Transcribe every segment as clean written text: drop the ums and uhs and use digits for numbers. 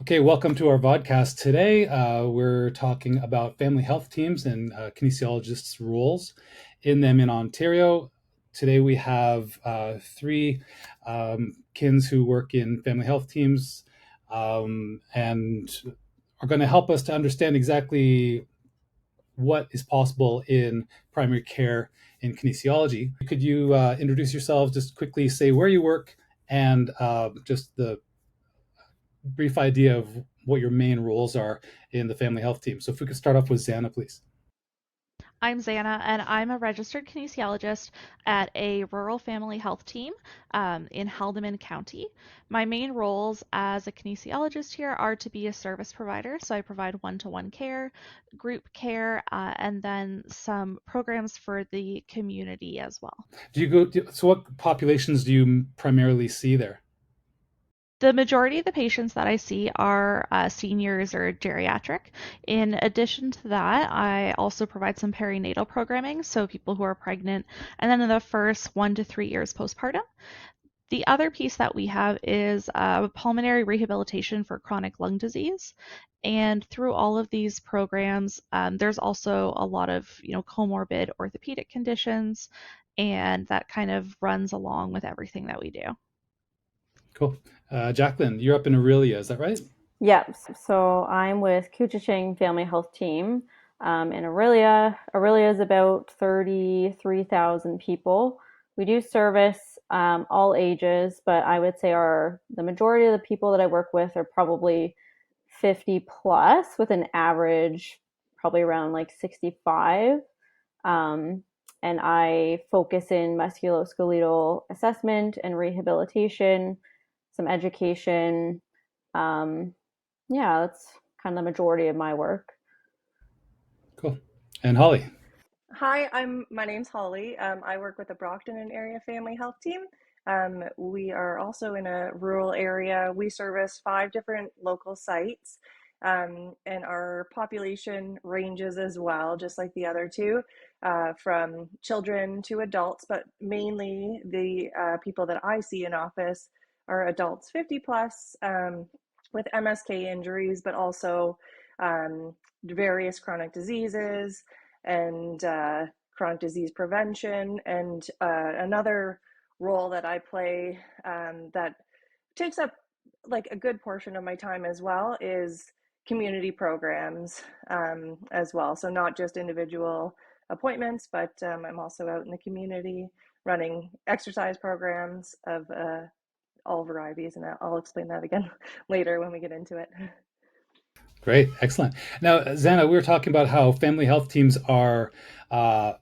Okay, welcome to our Vodcast. Today, we're talking about family health teams and kinesiologists' roles in them in Ontario. Today, we have three kins who work in family health teams and are going to help us to understand exactly what is possible in primary care in kinesiology. Could you introduce yourselves, just quickly say where you work and just the brief idea of what your main roles are in the family health team. So if we could start off with Xana, please. I'm Xana, and I'm a registered kinesiologist at a rural family health team in Haldimand County. My main roles as a kinesiologist here are to be a service provider, so I provide one-to-one care, group care, and then some programs for the community as well. So what populations do you primarily see there? The majority of the patients that I see are seniors or geriatric. In addition to that, I also provide some perinatal programming, so people who are pregnant, and then in the first 1 to 3 years postpartum. The other piece that we have is pulmonary rehabilitation for chronic lung disease. And through all of these programs, there's also a lot of comorbid orthopedic conditions, and that kind of runs along with everything that we do. Cool. Jaclyn, you're up in Aurelia, is that right? Yep. So I'm with Kuching Family Health Team in Aurelia. Aurelia is about 33,000 people. We do service all ages, but I would say the majority of the people that I work with are probably 50 plus, with an average probably around like 65. Um, and I focus in musculoskeletal assessment and rehabilitation, some education. Um, yeah, that's kind of the majority of my work. Cool. And Holly. Hi, my name's Holly. I work with the Brockton and area family health team. We are also in a rural area. We service 5 different local sites, and our population ranges as well, just like the other two, from children to adults. But mainly the people that I see in office are adults 50 plus, with MSK injuries, but also various chronic diseases and chronic disease prevention. And another role that I play that takes up like a good portion of my time as well is community programs as well. So not just individual appointments, but I'm also out in the community running exercise programs of all varieties, and I'll explain that again later when we get into it. Great, excellent. Now, Xana, we were talking about how family health teams are uh,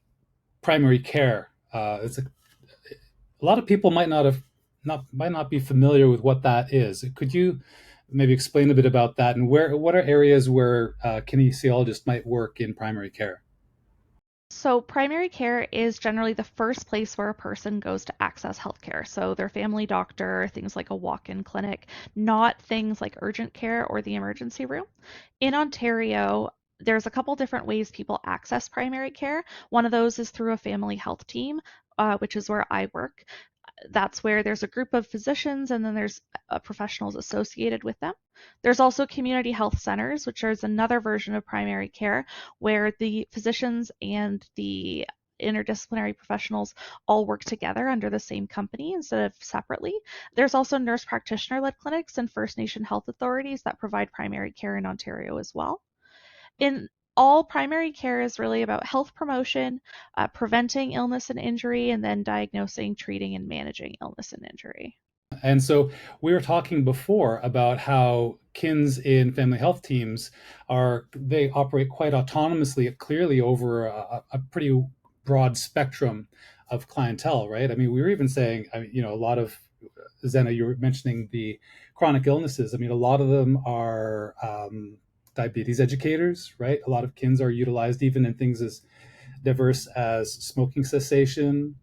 primary care. A lot of people might not be familiar with what that is. Could you maybe explain a bit about that and what are areas where kinesiologists might work in primary care? So, primary care is generally the first place where a person goes to access healthcare. So, their family doctor, things like a walk in clinic, not things like urgent care or the emergency room. In Ontario, there's a couple different ways people access primary care. One of those is through a family health team, which is where I work. That's where there's a group of physicians and then there's professionals associated with them. There's also community health centers, which is another version of primary care where the physicians and the interdisciplinary professionals all work together under the same company instead of separately. There's also nurse practitioner led clinics and First Nation health authorities that provide primary care in Ontario as well. In all, primary care is really about health promotion, preventing illness and injury, and then diagnosing, treating, and managing illness and injury. And so we were talking before about how kins in family health teams they operate quite autonomously, clearly over a pretty broad spectrum of clientele, right? I mean, we were even saying, a lot of Xana, you were mentioning the chronic illnesses. I mean, a lot of them are diabetes educators, right? A lot of kins are utilized even in things as diverse as smoking cessation.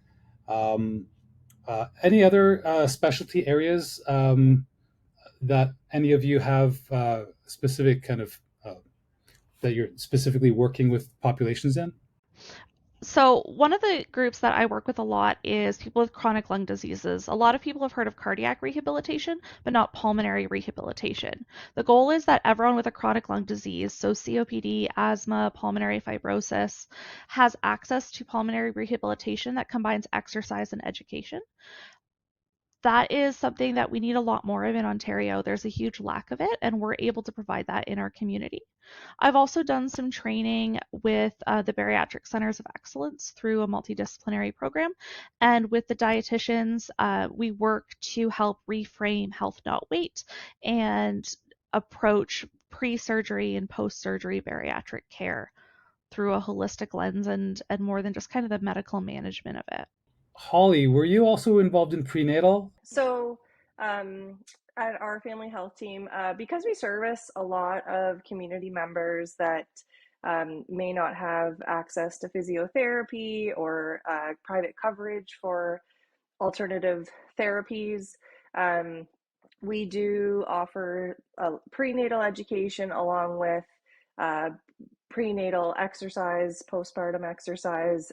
Um, any other specialty areas that any of you have specific kind of that you're specifically working with populations in? So one of the groups that I work with a lot is people with chronic lung diseases. A lot of people have heard of cardiac rehabilitation, but not pulmonary rehabilitation. The goal is that everyone with a chronic lung disease, so COPD, asthma, pulmonary fibrosis, has access to pulmonary rehabilitation that combines exercise and education. That is something that we need a lot more of in Ontario. There's a huge lack of it, and we're able to provide that in our community. I've also done some training with the Bariatric Centers of Excellence through a multidisciplinary program. And with the dietitians, we work to help reframe health, not weight, and approach pre-surgery and post-surgery bariatric care through a holistic lens and more than just kind of the medical management of it. Holly, were you also involved in prenatal? So, at our family health team, because we service a lot of community members that may not have access to physiotherapy or private coverage for alternative therapies, we do offer prenatal education along with uh, prenatal exercise, postpartum exercise,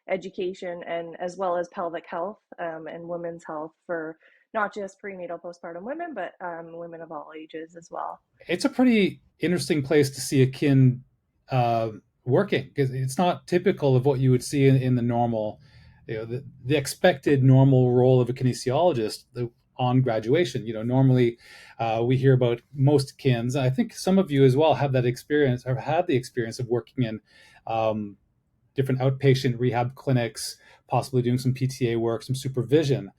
education, and as well as pelvic health and women's health for not just prenatal postpartum women, but women of all ages as well. It's a pretty interesting place to see a kin working, because it's not typical of what you would see in the normal, the expected normal role of a kinesiologist on graduation. Normally we hear about most kins. I think some of you as well have that experience or had the experience of working in different outpatient rehab clinics, possibly doing some PTA work, some supervision.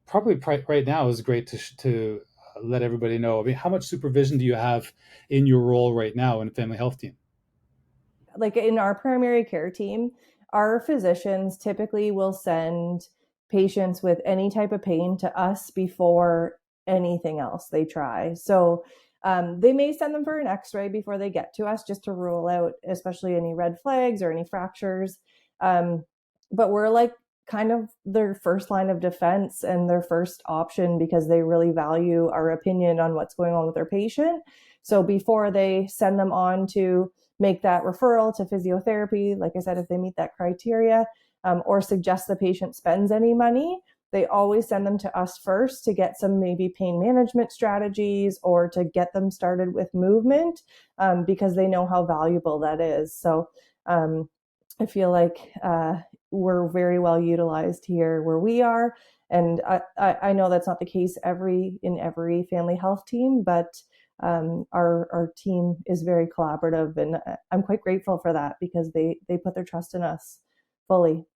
Probably right now is great to let everybody know. I mean, how much supervision do you have in your role right now in a family health team? Like in our primary care team, our physicians typically will send patients with any type of pain to us before anything else they try. So they may send them for an x-ray before they get to us, just to rule out especially any red flags or any fractures. But we're like kind of their first line of defense and their first option, because they really value our opinion on what's going on with their patient. So before they send them on to make that referral to physiotherapy, like I said, if they meet that criteria, or suggest the patient spends any money, they always send them to us first to get some maybe pain management strategies or to get them started with movement, because they know how valuable that is. So I feel like we're very well utilized here where we are. And I know that's not the case in every family health team, but our team is very collaborative, and I'm quite grateful for that, because they put their trust in us fully.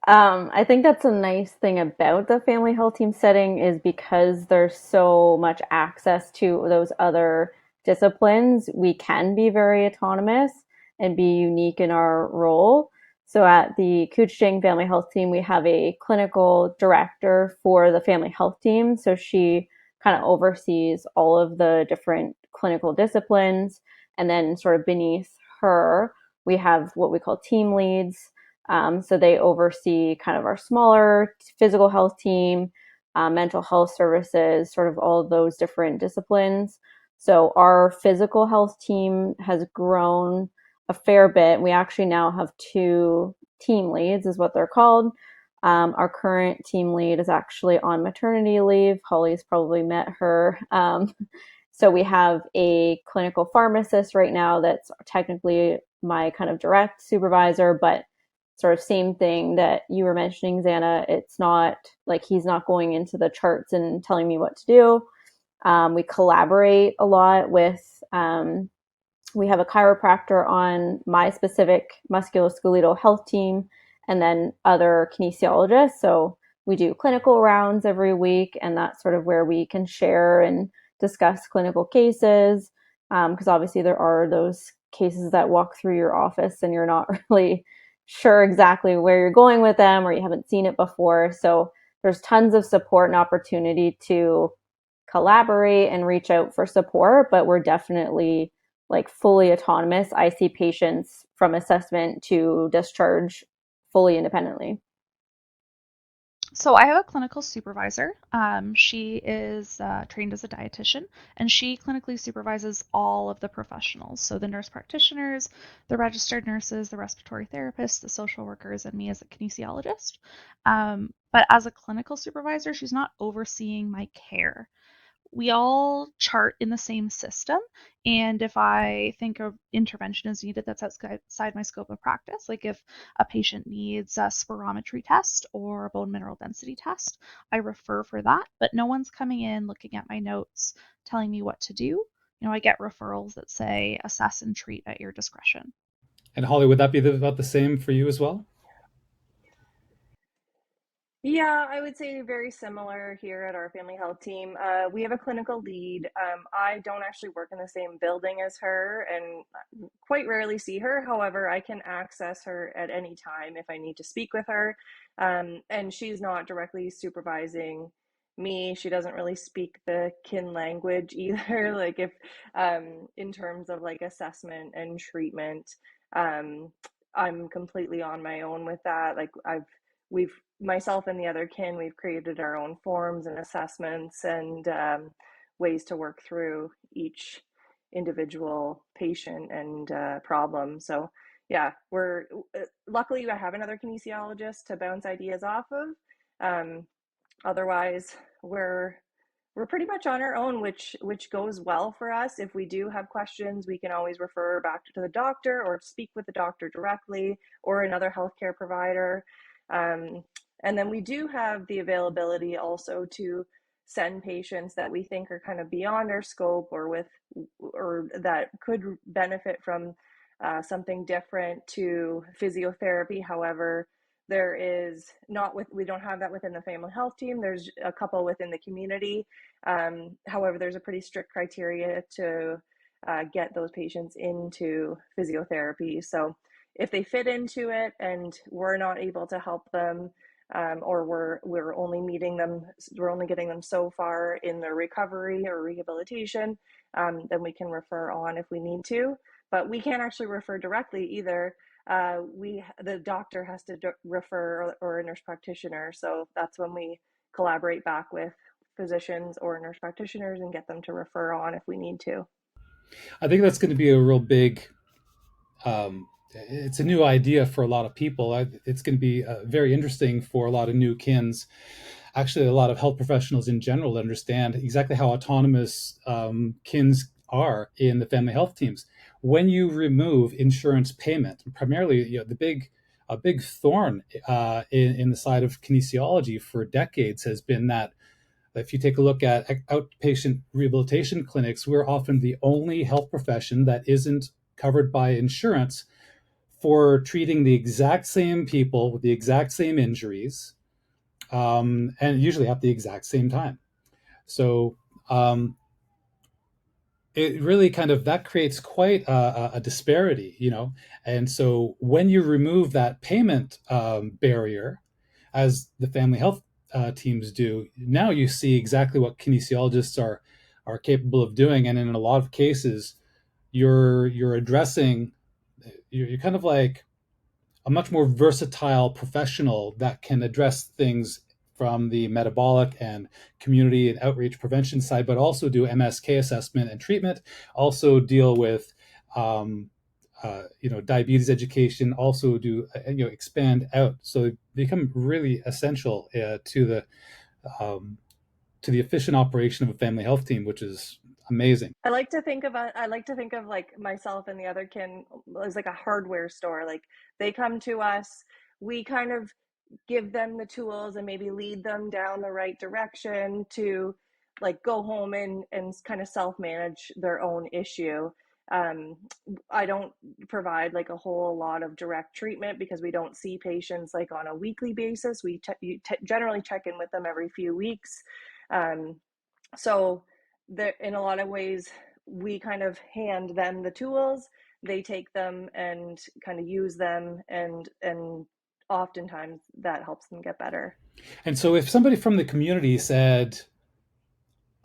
I think that's a nice thing about the family health team setting, is because there's so much access to those other disciplines, we can be very autonomous and be unique in our role. So at the Couchiching family health team, we have a clinical director for the family health team. So she kind of oversees all of the different clinical disciplines. And then sort of beneath her, we have what we call team leads. So they oversee kind of our smaller physical health team, mental health services, sort of all of those different disciplines. So our physical health team has grown a fair bit. We actually now have 2 team leads, is what they're called. Our current team lead is actually on maternity leave. Holly's probably met her. So we have a clinical pharmacist right now that's technically my kind of direct supervisor, but sort of same thing that you were mentioning, Xana. It's not like he's not going into the charts and telling me what to do. We collaborate a lot with, we have a chiropractor on my specific musculoskeletal health team, and then other kinesiologists. So we do clinical rounds every week, and that's sort of where we can share and discuss clinical cases. Because obviously there are those cases that walk through your office and you're not really sure exactly where you're going with them, or you haven't seen it before. So there's tons of support and opportunity to collaborate and reach out for support, but we're definitely like fully autonomous. I see patients from assessment to discharge fully independently. So I have a clinical supervisor. She is trained as a dietitian, and she clinically supervises all of the professionals. So the nurse practitioners, the registered nurses, the respiratory therapists, the social workers, and me as a kinesiologist. But as a clinical supervisor, she's not overseeing my care. We all chart in the same system. And if I think of intervention is needed that's outside my scope of practice, like if a patient needs a spirometry test or a bone mineral density test, I refer for that. But no one's coming in looking at my notes, telling me what to do. I get referrals that say assess and treat at your discretion. And Holly, would that be about the same for you as well? Yeah, I would say very similar here at our family health team. We have a clinical lead. I don't actually work in the same building as her and quite rarely see her. However, I can access her at any time if I need to speak with her. And she's not directly supervising me. She doesn't really speak the kin language either. Like if in terms of like assessment and treatment, um, I'm completely on my own with that. Like we've myself and the other kin, we've created our own forms and assessments and ways to work through each individual patient and problem. So yeah, we're luckily I have another kinesiologist to bounce ideas off of. Otherwise, we're pretty much on our own, which goes well for us. If we do have questions, we can always refer back to the doctor or speak with the doctor directly or another healthcare provider. And then we do have the availability also to send patients that we think are kind of beyond our scope or that could benefit from something different to physiotherapy. However, there is we don't have that within the family health team. There's a couple within the community. However, there's a pretty strict criteria to get those patients into physiotherapy. So if they fit into it and we're not able to help them, or we're only getting them so far in their recovery or rehabilitation, then we can refer on if we need to. But we can't actually refer directly either. The doctor has to refer or a nurse practitioner. So that's when we collaborate back with physicians or nurse practitioners and get them to refer on if we need to. I think that's going to be a real big it's a new idea for a lot of people. It's going to be very interesting for a lot of new kins. Actually, a lot of health professionals in general understand exactly how autonomous kins are in the family health teams. When you remove insurance payment, primarily, a big thorn in the side of kinesiology for decades has been that if you take a look at outpatient rehabilitation clinics, we're often the only health profession that isn't covered by insurance for treating the exact same people with the exact same injuries, and usually at the exact same time. So it really that creates quite a disparity, And so when you remove that payment barrier, as the family health teams do, now you see exactly what kinesiologists are capable of doing, and in a lot of cases, you're addressing. You're kind of like a much more versatile professional that can address things from the metabolic and community and outreach prevention side, but also do MSK assessment and treatment, also deal with diabetes education, also do expand out. So they become really essential to the efficient operation of a family health team, which is amazing. I like to think of like myself and the other kin as like a hardware store. Like they come to us, we kind of give them the tools and maybe lead them down the right direction to like go home and kind of self-manage their own issue. I don't provide like a whole lot of direct treatment because we don't see patients like on a weekly basis. We generally check in with them every few weeks. So in a lot of ways, we kind of hand them the tools, they take them and kind of use them, and oftentimes that helps them get better. And so if somebody from the community said,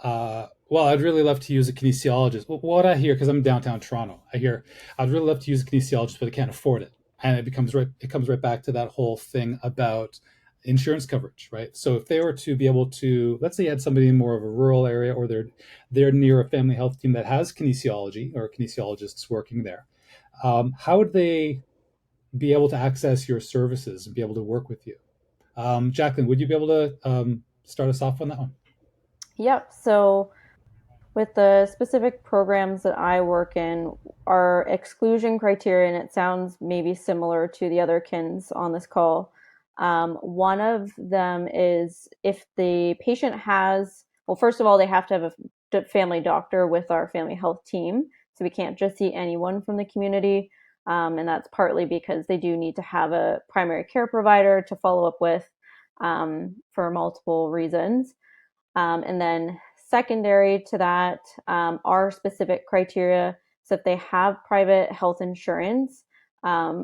well, I'd really love to use a kinesiologist. What I hear, because I'm downtown Toronto, I hear I'd really love to use a kinesiologist, but I can't afford it. And it comes right back to that whole thing about insurance coverage, right? So if they were to be able to, let's say you had somebody in more of a rural area, or they're near a family health team that has kinesiology or kinesiologists working there, how would they be able to access your services and be able to work with you? Jaclyn, would you be able to start us off on that one? Yep. So with the specific programs that I work in, our exclusion criteria, and it sounds maybe similar to the other Kins on this call. One of them is if the patient has, well, first of all, they have to have a family doctor with our family health team. So we can't just see anyone from the community. And that's partly because they do need to have a primary care provider to follow up with for multiple reasons. And then secondary to that are specific criteria. So if they have private health insurance,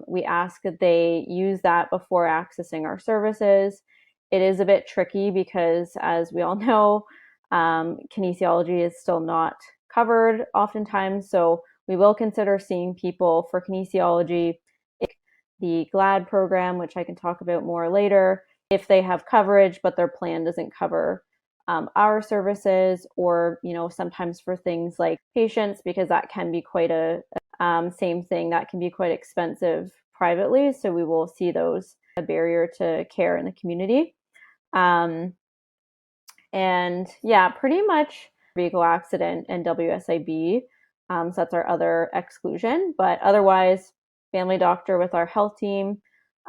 we ask that they use that before accessing our services. It is a bit tricky because, as we all know, kinesiology is still not covered oftentimes. So we will consider seeing people for kinesiology, the GLAD program, which I can talk about more later, if they have coverage, but their plan doesn't cover our services, or sometimes for things like patients, because that can be quite a same thing, that can be quite expensive privately. So we will see those a barrier to care in the community. And yeah, pretty much vehicle accident and WSIB. So that's our other exclusion. But otherwise, family doctor with our health team.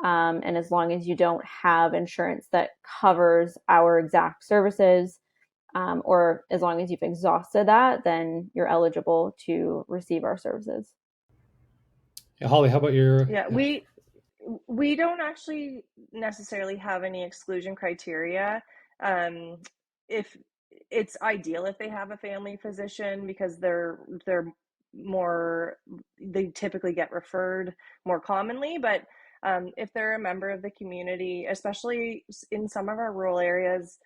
And as long as you don't have insurance that covers our exact services, or as long as you've exhausted that, then you're eligible to receive our services. Yeah, Holly, how about your? Yeah, we don't actually necessarily have any exclusion criteria. If it's ideal if they have a family physician, because they're more, they typically get referred more commonly. But if they're a member of the community, especially in some of our rural areas,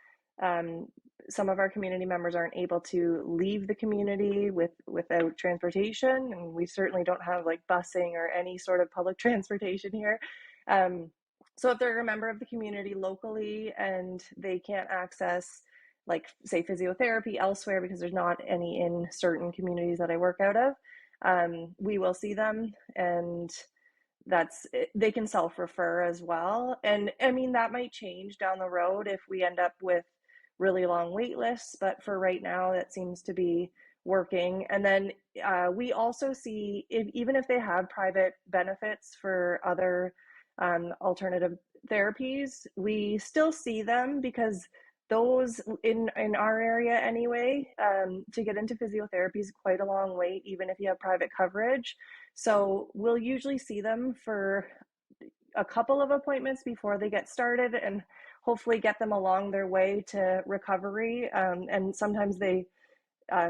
some of our community members aren't able to leave the community without transportation, and we certainly don't have like busing or any sort of public transportation here. So if they're a member of the community locally and they can't access, like, say, physiotherapy elsewhere because there's not any in certain communities that I work out of, we will see them, and they can self-refer as well. And I mean, that might change down the road if we end up with really long wait lists, but for right now, that seems to be working. And then we also see, even if they have private benefits for other alternative therapies, we still see them, because those in our area anyway, to get into physiotherapy is quite a long wait, even if you have private coverage. So we'll usually see them for a couple of appointments before they get started, and hopefully get them along their way to recovery. And sometimes they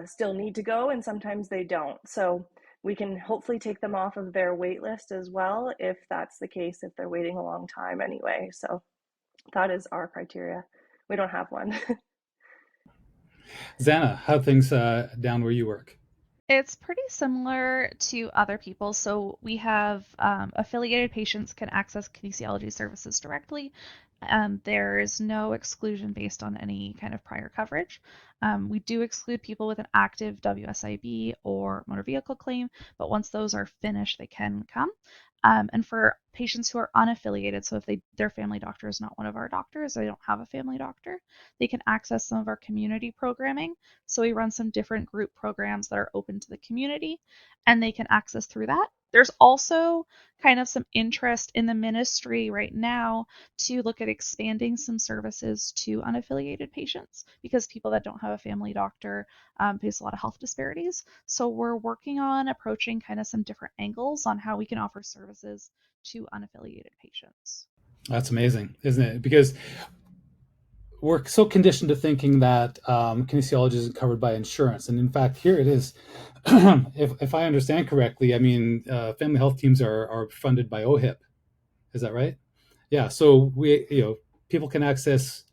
still need to go, and sometimes they don't. So we can hopefully take them off of their wait list as well, if that's the case, if they're waiting a long time anyway. So that is our criteria. We don't have one. Xana, how things down where you work? It's pretty similar to other people. So we have affiliated patients can access kinesiology services directly. There is no exclusion based on any kind of prior coverage. We do exclude people with an active WSIB or motor vehicle claim, but once those are finished, they can come. And for patients who are unaffiliated, so if their family doctor is not one of our doctors, they don't have a family doctor, they can access some of our community programming. So we run some different group programs that are open to the community, and they can access through that. There's also kind of some interest in the ministry right now to look at expanding some services to unaffiliated patients, because people that don't have a family doctor face a lot of health disparities. So we're working on approaching kind of some different angles on how we can offer services to unaffiliated patients. That's amazing, isn't it? Because we're so conditioned to thinking that kinesiology isn't covered by insurance, and in fact, here it is. if I understand correctly, I mean, family health teams are funded by OHIP. Is that right? Yeah. So people can access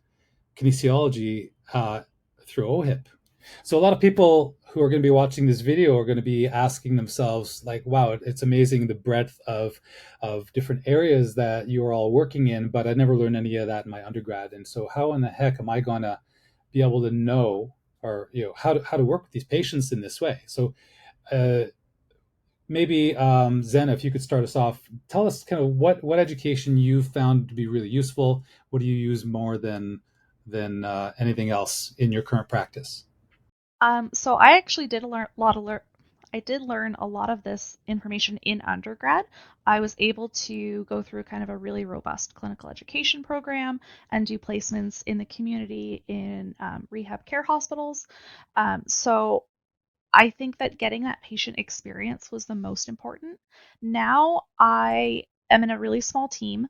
kinesiology through OHIP. So a lot of people who are going to be watching this video are going to be asking themselves, like, wow, it's amazing the breadth of different areas that you're all working in, but I never learned any of that in my undergrad. And so how in the heck am I going to be able to know, or how to work with these patients in this way? So maybe Xana, if you could start us off, tell us kind of what education you found to be really useful. What do you use more than anything else in your current practice? So I actually did I did learn a lot of this information in undergrad. I was able to go through kind of a really robust clinical education program and do placements in the community in rehab care hospitals. So I think that getting that patient experience was the most important. Now I am in a really small team.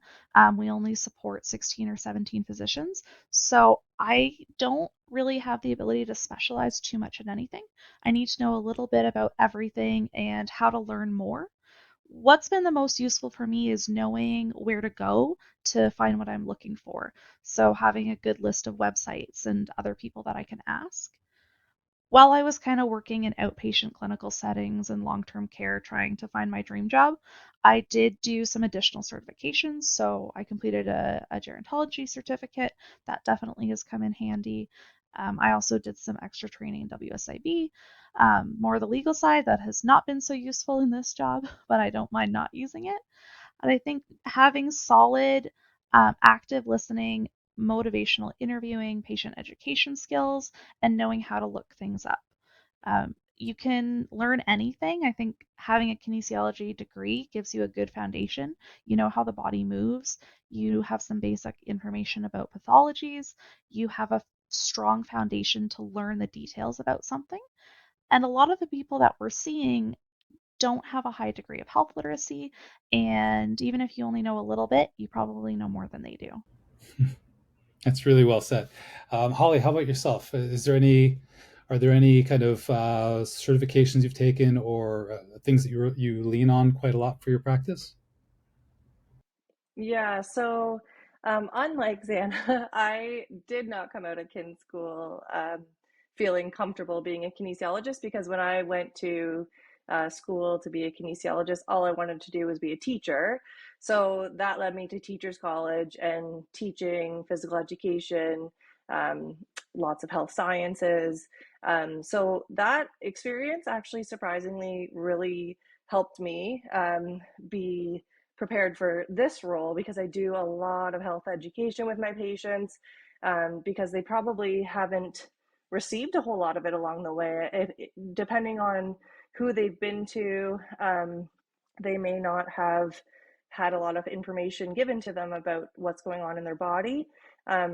We only support 16 or 17 physicians. So I don't really have the ability to specialize too much in anything. I need to know a little bit about everything and how to learn more. What's been the most useful for me is knowing where to go to find what I'm looking for. So having a good list of websites and other people that I can ask. While I was kind of working in outpatient clinical settings and long-term care trying to find my dream job, I did do some additional certifications. So I completed a gerontology certificate. That definitely has come in handy. I also did some extra training in WSIB, more the legal side that has not been so useful in this job, but I don't mind not using it. And I think having solid, active listening, motivational interviewing, patient education skills, and knowing how to look things up. You can learn anything. I think having a kinesiology degree gives you a good foundation. You know how the body moves. You have some basic information about pathologies. You have a strong foundation to learn the details about something. And a lot of the people that we're seeing don't have a high degree of health literacy. And even if you only know a little bit, you probably know more than they do. That's really well said. Holly, how about yourself? Are there any kind of certifications you've taken, or things that you lean on quite a lot for your practice? Yeah, so unlike Xana, I did not come out of kin school feeling comfortable being a kinesiologist, because when I went to school to be a kinesiologist, all I wanted to do was be a teacher. So that led me to teachers college and teaching physical education, um, lots of health sciences. So that experience actually surprisingly really helped me be prepared for this role, because I do a lot of health education with my patients, because they probably haven't received a whole lot of it along the way. Depending on who they've been to, they may not have had a lot of information given to them about what's going on in their body.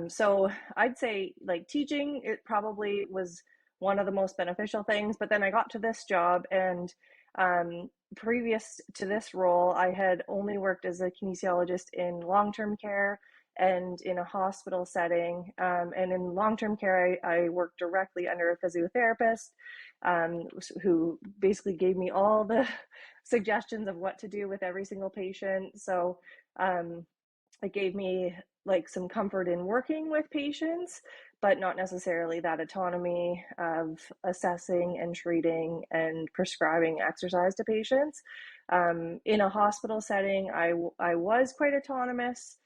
So I'd say, like, teaching, it probably was one of the most beneficial things. But then I got to this job, and previous to this role, I had only worked as a kinesiologist in long-term care and in a hospital setting. And in long-term care, I worked directly under a physiotherapist, who basically gave me all the suggestions of what to do with every single patient. So it gave me like some comfort in working with patients, but not necessarily that autonomy of assessing and treating and prescribing exercise to patients. In a hospital setting, I was quite autonomous.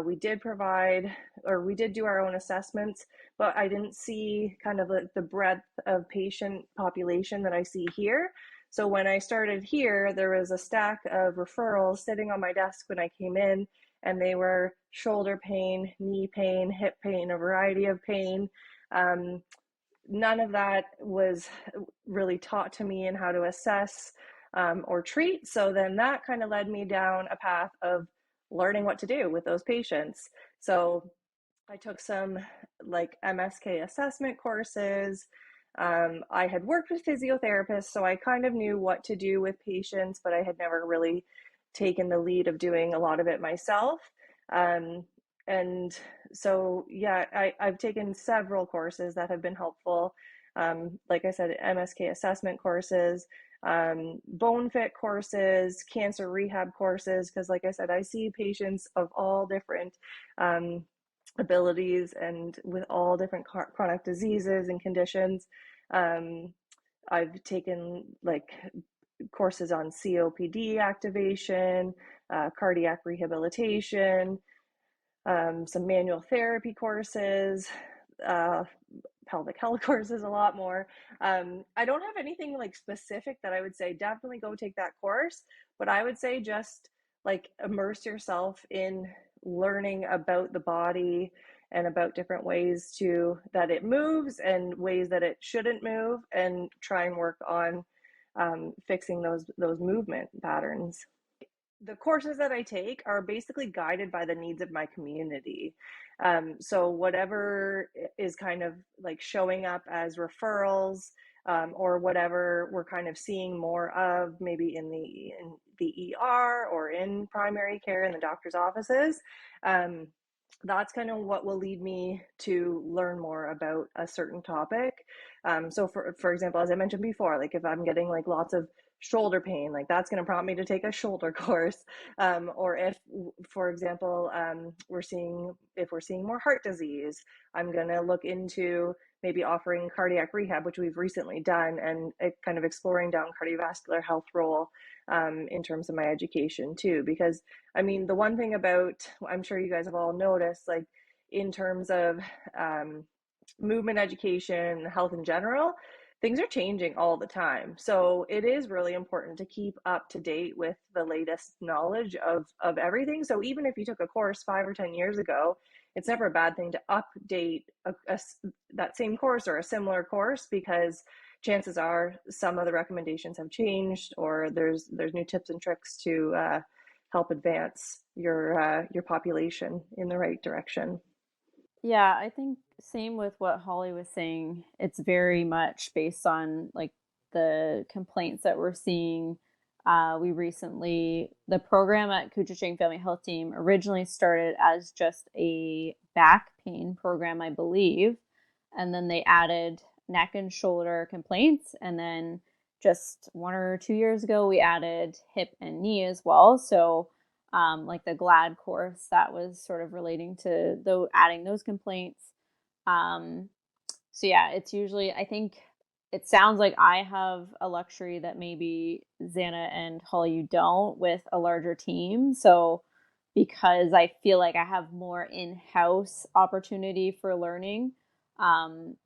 We did provide, or we did do our own assessments, but I didn't see kind of the breadth of patient population that I see here. So when I started here, there was a stack of referrals sitting on my desk when I came in, and they were shoulder pain, knee pain, hip pain, a variety of pain. None of that was really taught to me in how to assess or treat. So then that kind of led me down a path of learning what to do with those patients. So I took some like MSK assessment courses. I had worked with physiotherapists, so I kind of knew what to do with patients, but I had never really taken the lead of doing a lot of it myself. Um, and so, yeah, I've taken several courses that have been helpful. Like I said, MSK assessment courses, bone fit courses, cancer rehab courses, because like I said, I see patients of all different abilities and with all different chronic diseases and conditions. I've taken like courses on COPD activation, cardiac rehabilitation, some manual therapy courses, pelvic health courses, a lot more. I don't have anything like specific that I would say definitely go take that course, but I would say just like immerse yourself in learning about the body and about different ways to that it moves and ways that it shouldn't move, and try and work on fixing those movement patterns. The courses that I take are basically guided by the needs of my community. So whatever is kind of like showing up as referrals, or whatever we're kind of seeing more of, maybe in the ER or in primary care in the doctor's offices, that's kind of what will lead me to learn more about a certain topic. So for example, as I mentioned before, like if I'm getting like lots of shoulder pain, like that's going to prompt me to take a shoulder course. Or if, for example, if we're seeing more heart disease, I'm going to look into maybe offering cardiac rehab, which we've recently done, and kind of exploring down cardiovascular health role in terms of my education too. Because I mean, the one thing about, I'm sure you guys have all noticed, like in terms of movement education, health in general, things are changing all the time. So it is really important to keep up to date with the latest knowledge of everything. So even if you took a course 5 or 10 years ago, it's never a bad thing to update that same course or a similar course, because chances are some of the recommendations have changed, or there's new tips and tricks to help advance your population in the right direction. Yeah, I think same with what Holly was saying. It's very much based on like the complaints that we're seeing. The program at Kuching Family Health Team originally started as just a back pain program, I believe. And then they added neck and shoulder complaints. And then just 1 or 2 years ago, we added hip and knee as well. So like the GLAD course that was sort of relating to adding those complaints. So yeah, it's usually, I think it sounds like I have a luxury that maybe Xana and Holly, you don't, with a larger team. So because I feel like I have more in-house opportunity for learning, one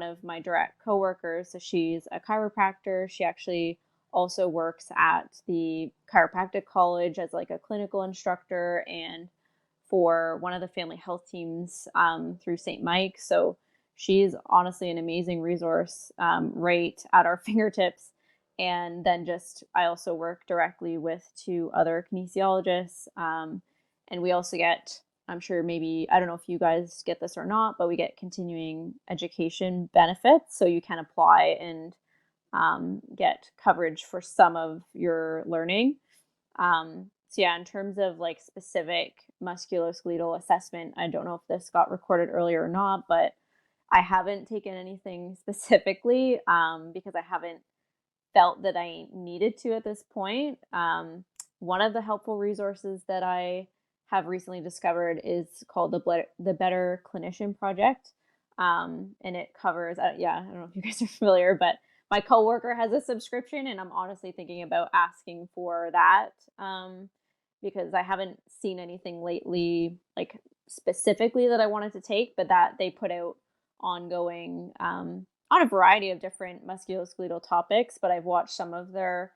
of my direct coworkers, so she's a chiropractor. She actually also works at the chiropractic college as like a clinical instructor and for one of the family health teams through St. Mike. So she's honestly an amazing resource right at our fingertips. And then I also work directly with 2 other kinesiologists. And we also get, I'm sure maybe, I don't know if you guys get this or not, but we get continuing education benefits. So you can apply and get coverage for some of your learning. So yeah, in terms of like specific musculoskeletal assessment, I don't know if this got recorded earlier or not, but I haven't taken anything specifically because I haven't felt that I needed to at this point. One of the helpful resources that I have recently discovered is called the Better Clinician Project. And it covers, I don't know if you guys are familiar, but my coworker has a subscription, and I'm honestly thinking about asking for that because I haven't seen anything lately, like specifically that I wanted to take, but that they put out ongoing on a variety of different musculoskeletal topics. But I've watched some of their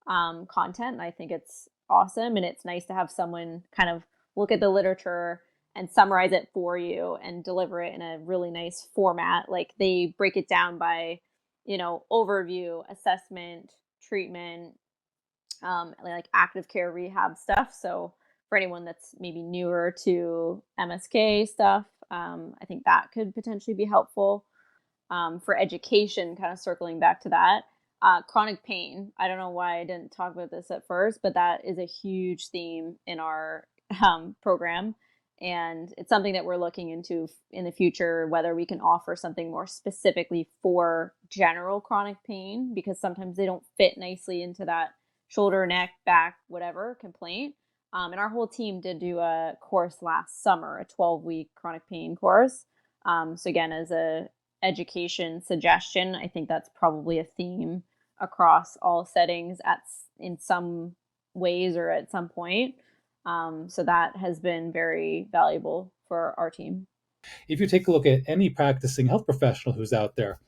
content, and I think it's awesome. And it's nice to have someone kind of look at the literature and summarize it for you and deliver it in a really nice format. Like they break it down by overview, assessment, treatment, like active care rehab stuff. So for anyone that's maybe newer to MSK stuff, I think that could potentially be helpful. For education, kind of circling back to that, chronic pain. I don't know why I didn't talk about this at first, but that is a huge theme in our program. And it's something that we're looking into in the future, whether we can offer something more specifically for general chronic pain, because sometimes they don't fit nicely into that shoulder, neck, back, whatever complaint. And our whole team did do a course last summer, a 12-week chronic pain course. So again, as a education suggestion. I think that's probably a theme across all settings in some ways or at some point. So that has been very valuable for our team. If you take a look at any practicing health professional who's out there,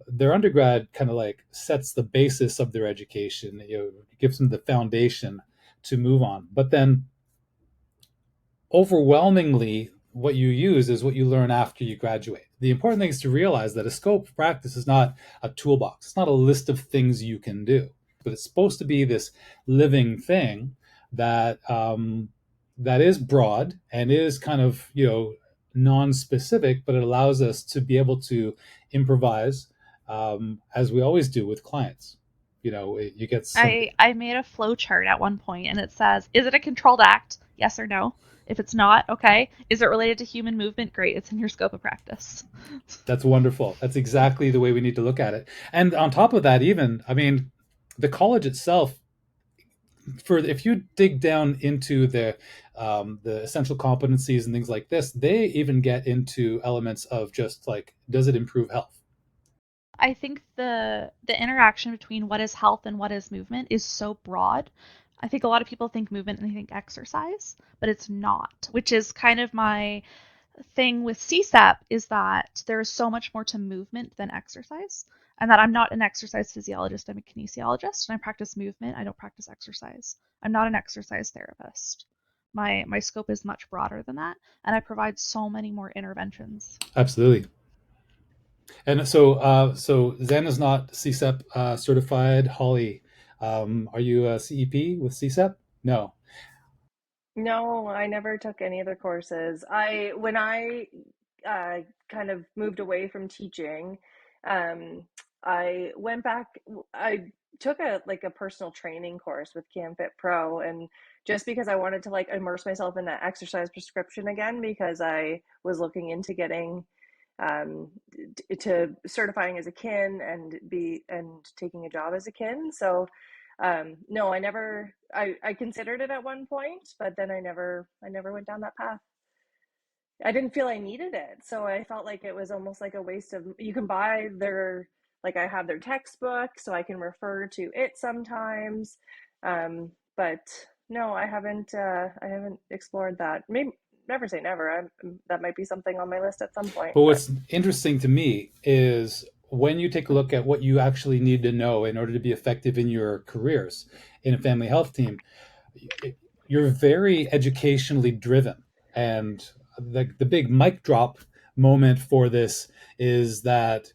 their undergrad kind of like sets the basis of their education, gives them the foundation to move on. But then overwhelmingly, what you use is what you learn after you graduate. The important thing is to realize that a scope of practice is not a toolbox. It's not a list of things you can do, but it's supposed to be this living thing that that is broad and is kind of non-specific, but it allows us to be able to improvise, as we always do with clients. You get something. I made a flow chart at one point, and it says, is it a controlled act? Yes or no? If it's not, okay. Is it related to human movement? Great, it's in your scope of practice. That's wonderful. That's exactly the way we need to look at it. And on top of that, even, I mean, the college itself, if you dig down into the essential competencies and things like this, they even get into elements of just like, does it improve health? I think the interaction between what is health and what is movement is so broad. I think a lot of people think movement and they think exercise, but it's not, which is kind of my thing with CSEP, is that there is so much more to movement than exercise, and that I'm not an exercise physiologist, I'm a kinesiologist, and I practice movement, I don't practice exercise. I'm not an exercise therapist. My scope is much broader than that, and I provide so many more interventions. Absolutely. And so Xana's not CSEP certified. Holly, are you a CEP with CSEP? No. No, I never took any of the courses. When I kind of moved away from teaching, I went back. I took a personal training course with CamFit Pro, and just because I wanted to like immerse myself in that exercise prescription again, because I was looking into getting to certifying as a kin and taking a job as a kin. So no, I considered it at one point, but then I never went down that path. I didn't feel I needed it. So I felt like it was almost like a waste of, you can buy like I have their textbook, so I can refer to it sometimes. But no, I haven't explored that. Maybe never say never. That might be something on my list at some point. But what's interesting to me is when you take a look at what you actually need to know in order to be effective in your careers in a family health team, you're very educationally driven. And the big mic drop moment for this is that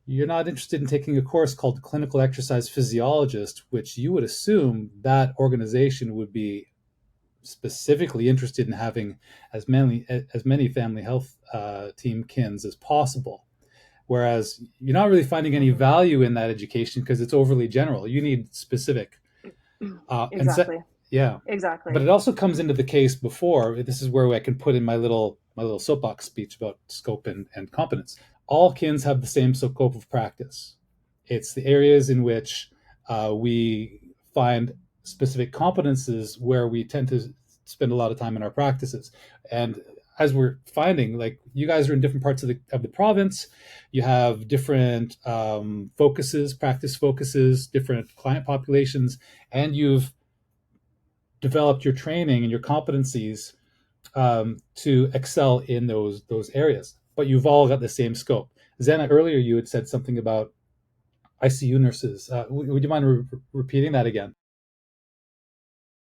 you're not interested in taking a course called Clinical Exercise Physiologist, which you would assume that organization would be specifically interested in having as many family health team kins as possible. Whereas you're not really finding any value in that education because it's overly general. You need specific. Exactly. Yeah. Exactly. But it also comes into the case before. This is where I can put in my little soapbox speech about scope and competence. All kins have the same scope of practice. It's the areas in which we find specific competences where we tend to spend a lot of time in our practices. And as we're finding, like, you guys are in different parts of the province, you have different practice focuses, different client populations, and you've developed your training and your competencies to excel in those areas. But you've all got the same scope. Xana, earlier you had said something about ICU nurses. Would you mind repeating that again?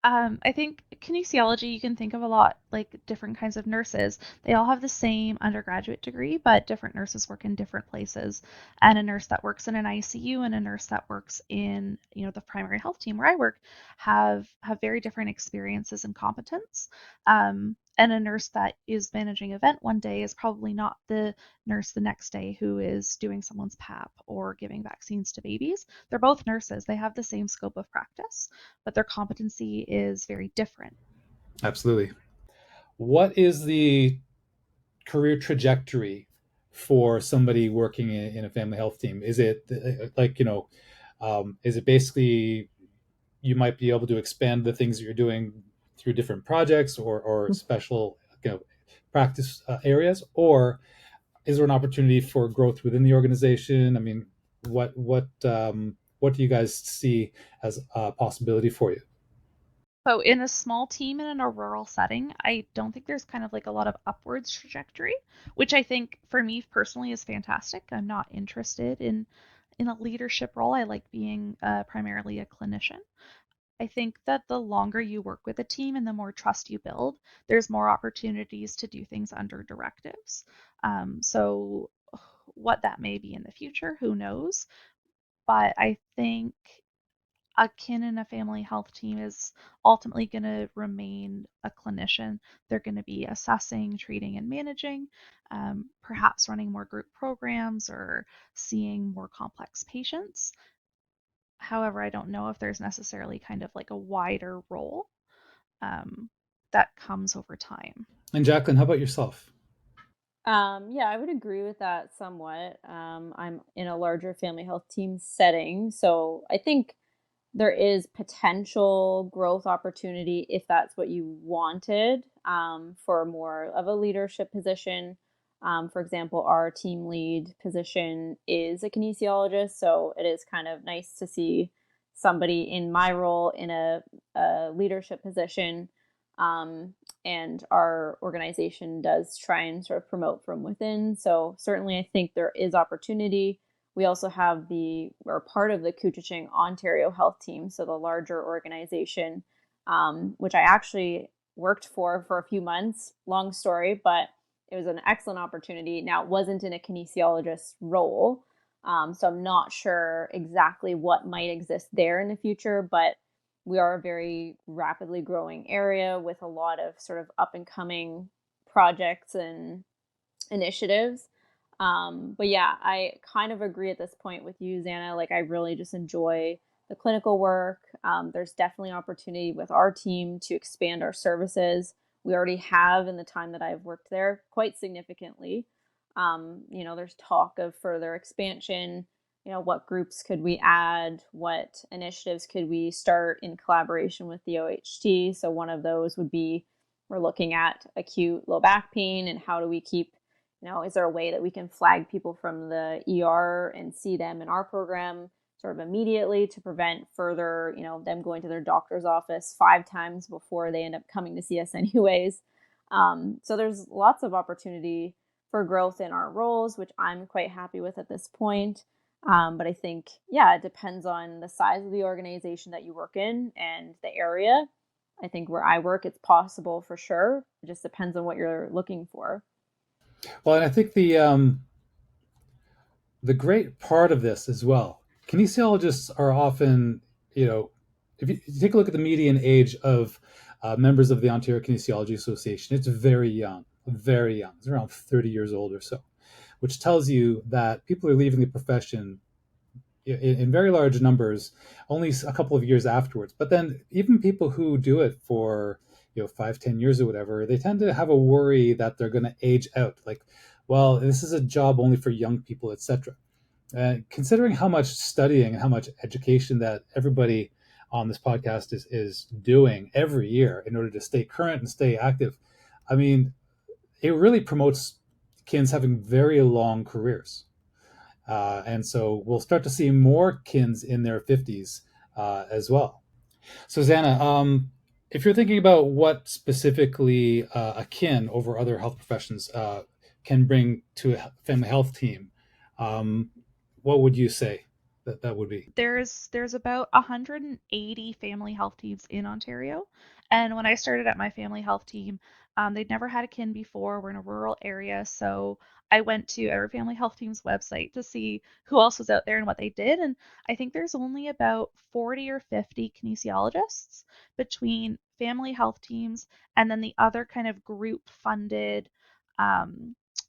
I think kinesiology, you can think of a lot like different kinds of nurses. They all have the same undergraduate degree, but different nurses work in different places. And a nurse that works in an ICU and a nurse that works in, the primary health team where I work have very different experiences and competence. And a nurse that is managing an event one day is probably not the nurse the next day who is doing someone's PAP or giving vaccines to babies. They're both nurses. They have the same scope of practice, but their competency is very different. Absolutely. What is the career trajectory for somebody working in a family health team? Is it like, is it basically you might be able to expand the things that you're doing through different projects or special practice areas, or is there an opportunity for growth within the organization? I mean, what do you guys see as a possibility for you? So in a small team and in a rural setting, I don't think there's kind of like a lot of upwards trajectory, which I think for me personally is fantastic. I'm not interested in a leadership role. I like being primarily a clinician. I think that the longer you work with a team and the more trust you build, there's more opportunities to do things under directives. So what that may be in the future, who knows? But I think a kin in a family health team is ultimately going to remain a clinician. They're going to be assessing, treating, and managing, perhaps running more group programs or seeing more complex patients. However, I don't know if there's necessarily kind of like a wider role that comes over time. And Jaclyn, how about yourself? Yeah, I would agree with that somewhat. I'm in a larger family health team setting, so I think there is potential growth opportunity if that's what you wanted, for more of a leadership position. For example, our team lead position is a kinesiologist, so it is kind of nice to see somebody in my role in a leadership position. And our organization does try and sort of promote from within. So certainly I think there is opportunity. We also have we're part of the Couchiching Ontario Health Team, so the larger organization, which I actually worked for a few months. Long story, but it was an excellent opportunity. Now, it wasn't in a kinesiologist role, so I'm not sure exactly what might exist there in the future, but we are a very rapidly growing area with a lot of sort of up and coming projects and initiatives. But yeah, I kind of agree at this point with you, Xana. Like, I really just enjoy the clinical work. There's definitely opportunity with our team to expand our services. We already have, in the time that I've worked there, quite significantly. There's talk of further expansion. What groups could we add? What initiatives could we start in collaboration with the OHT? So one of those would be, we're looking at acute low back pain and how do we keep, is there a way that we can flag people from the ER and see them in our program sort of immediately to prevent further, them going to their doctor's office 5 times before they end up coming to see us anyways. So there's lots of opportunity for growth in our roles, which I'm quite happy with at this point. But I think, yeah, it depends on the size of the organization that you work in and the area. I think where I work, it's possible for sure. It just depends on what you're looking for. Well, and I think the great part of this as well, kinesiologists are often, if you take a look at the median age of members of the Ontario Kinesiology Association, it's very young, very young. It's around 30 years old or so, which tells you that people are leaving the profession in very large numbers only a couple of years afterwards. But then even people who do it for 5-10 years or whatever, they tend to have a worry that they're going to age out, like, well, this is a job only for young people, etc. Considering how much studying and how much education that everybody on this podcast is doing every year in order to stay current and stay active, I mean, it really promotes kids having very long careers. And so we'll start to see more kins in their 50s as well. So, Xana, if you're thinking about what specifically a kin over other health professions can bring to a family health team, what would you say that would be? There's about 180 family health teams in Ontario, and when I started at my family health team, they'd never had a kin before. We're in a rural area, so I went to every family health team's website to see who else was out there and what they did, and I think there's only about 40 or 50 kinesiologists between family health teams and then the other kind of group funded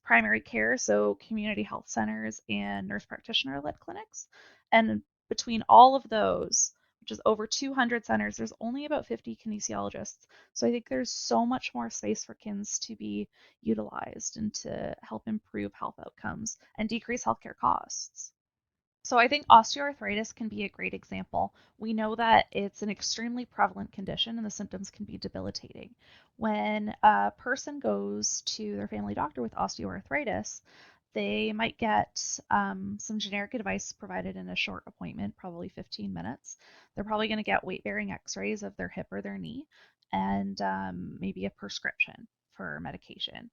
primary care, so community health centers and nurse practitioner led clinics. And between all of those, which is over 200 centers, there's only about 50 kinesiologists. So I think there's so much more space for kins to be utilized and to help improve health outcomes and decrease healthcare costs. So I think osteoarthritis can be a great example. We know that it's an extremely prevalent condition and the symptoms can be debilitating. When a person goes to their family doctor with osteoarthritis, They might get some generic advice provided in a short appointment, probably 15 minutes. They're probably going to get weight-bearing x-rays of their hip or their knee, and maybe a prescription for medication.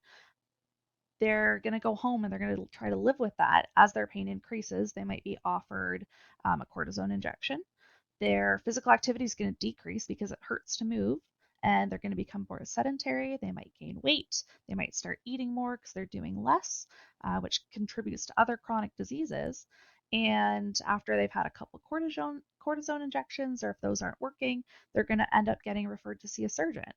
They're going to go home and they're going to try to live with that. As their pain increases, they might be offered a cortisone injection. Their physical activity is going to decrease because it hurts to move, and they're going to become more sedentary. They might gain weight. They might start eating more because they're doing less, which contributes to other chronic diseases. And after they've had a couple cortisone injections, or if those aren't working, they're going to end up getting referred to see a surgeon.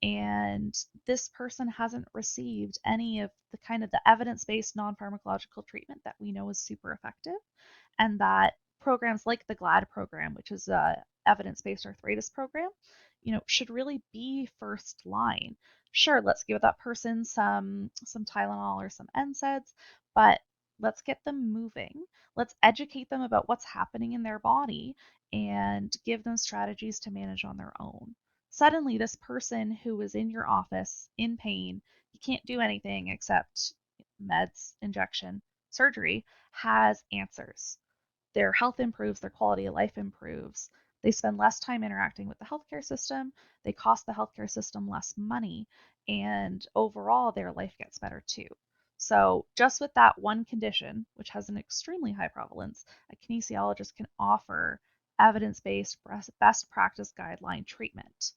And this person hasn't received any of the kind of the evidence-based non-pharmacological treatment that we know is super effective, and that programs like the GLAD program, which is a evidence-based arthritis program, should really be first line. Sure, let's give that person some Tylenol or some NSAIDs, but let's get them moving. Let's educate them about what's happening in their body and give them strategies to manage on their own. Suddenly, this person who was in your office in pain, you can't do anything except meds, injection, surgery, has answers. Their health improves, their quality of life improves. They spend less time interacting with the healthcare system. They cost the healthcare system less money, and overall, their life gets better too. So, just with that one condition, which has an extremely high prevalence, a kinesiologist can offer evidence-based best practice guideline treatment.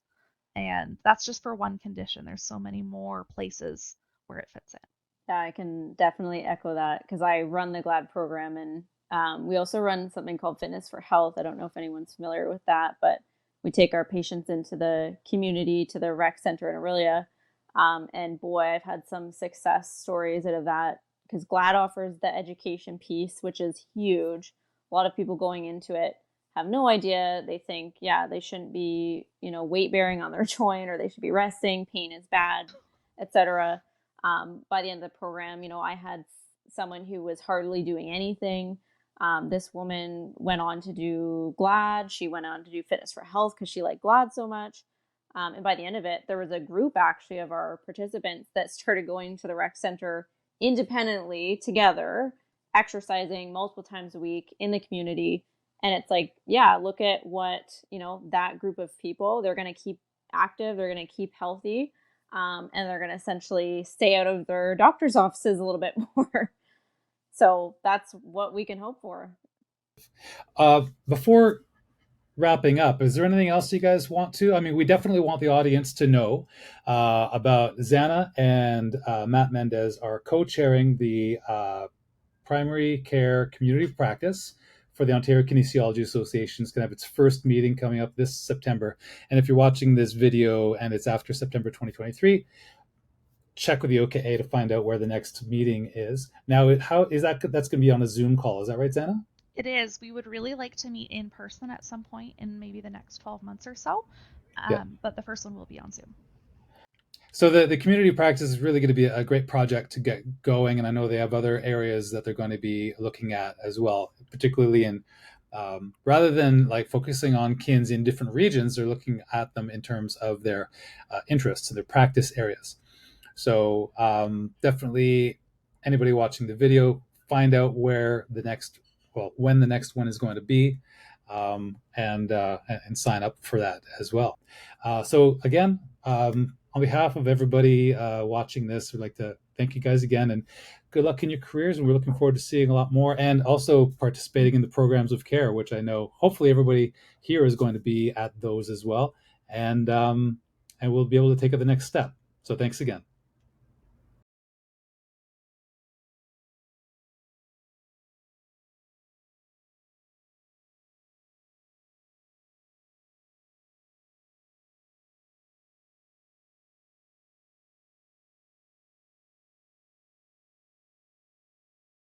And that's just for one condition. There's so many more places where it fits in. Yeah, I can definitely echo that because I run the GLAD program, and we also run something called Fitness for Health. I don't know if anyone's familiar with that, but we take our patients into the community, to the rec center in Aurelia. And boy, I've had some success stories out of that because GLAD offers the education piece, which is huge. A lot of people going into it have no idea. They think, yeah, they shouldn't be, weight bearing on their joint, or they should be resting. Pain is bad, etc. By the end of the program, I had someone who was hardly doing anything. This woman went on to do GLAD. She went on to do Fitness for Health because she liked GLAD so much. And by the end of it, there was a group actually of our participants that started going to the rec center independently together, exercising multiple times a week in the community. And it's like, yeah, look at what, that group of people, they're going to keep active, they're going to keep healthy, and they're going to essentially stay out of their doctor's offices a little bit more. So that's what we can hope for. Before wrapping up, is there anything else you guys want to? I mean, we definitely want the audience to know about Xana and Matt Mendez are co-chairing the primary care community practice for the Ontario Kinesiology Association. It's going to have its first meeting coming up this September. And if you're watching this video and it's after September 2023, check with the OKA to find out where the next meeting is. Now, how is that? That's going to be on a Zoom call. Is that right, Xana? It is. We would really like to meet in person at some point in maybe the next 12 months or so. But the first one will be on Zoom. So the community practice is really going to be a great project to get going. And I know they have other areas that they're going to be looking at as well, particularly in rather than like focusing on kins in different regions, they're looking at them in terms of their interests and their practice areas. So definitely anybody watching the video, find out when the next one is going to be, and sign up for that as well. So again, on behalf of everybody watching this, we'd like to thank you guys again, and good luck in your careers. And we're looking forward to seeing a lot more, and also participating in the programs of care, which I know hopefully everybody here is going to be at those as well. And we'll be able to take it the next step. So thanks again.